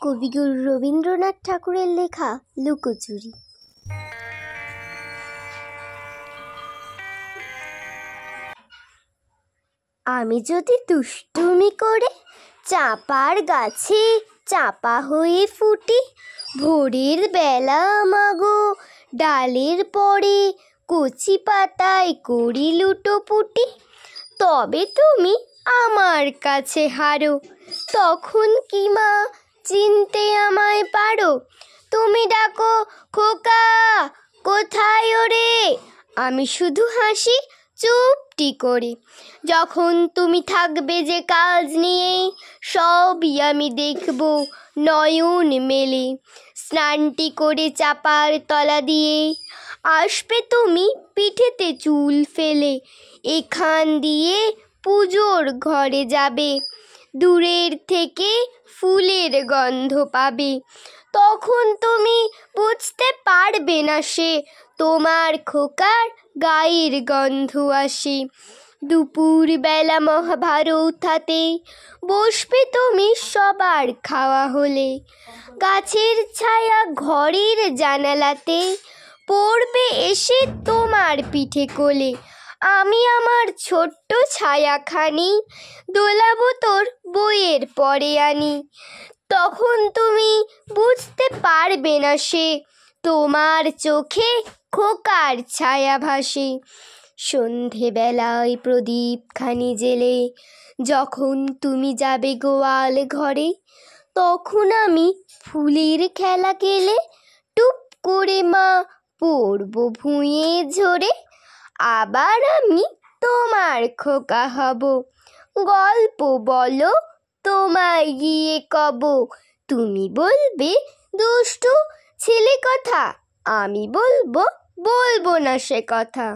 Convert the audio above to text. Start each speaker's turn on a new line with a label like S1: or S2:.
S1: কবিগুরু রবীন্দ্রনাথ ঠাকুরের লেখা লুকোচুরি। আমি যদি দুষ্টুমি করে চাপার গাছে চাপা হয়ে ফুটি, ভোরের বেলা মাগো ডালের পরে কচি পাতায় করি লুটোপুটি, তবে তুমি আমার কাছে হারো, তখন কি মা চিনতে আমায় পারো? তুমি ডাকো খোকা কোথায় ওরে, আমি শুধু হাসি চুপটি করে। যখন তুমি থাকবে যে কাজ নিয়ে, সবই আমি দেখব নয়ন মেলে। স্নানটি করে চাপার তলা দিয়ে আসবে তুমি পিঠেতে চুল ফেলে, এখান দিয়ে পুজোর ঘরে যাবে, দূরের থেকে ফুলের গন্ধ পাবে। তখন তুমি বুঝতে পারবে না সে তোমার খোকার গায়ের গন্ধ আসে। দুপুর বেলা মহাভারত হাতে বসবে তুমি সবার খাওয়া হলে, গাছের ছায়া ঘরের জানালাতে পড়বে এসে তোমার পিঠে কোলে। আমি আমার ছোট্ট ছায়াখানি দোলাবো তোর বইয়ের পরে আনি, তখন তুমি বুঝতে পারবে না সে তোমার চোখে খোকার ছায়া ভাসে। সন্ধেবেলায় প্রদীপখানি জেলে যখন তুমি যাবে গোয়াল ঘরে, তখন আমি ফুলের খেলা গেলে টুপ করে মা পড়ব ভুঁয়ে ঝরে। আবার আমি তোমার খোকা হব, গল্প বলো তোমায় গিয়ে কব। তুমি বলবে দুষ্টু ছেলে কথা, আমি বলবো না সে কথা।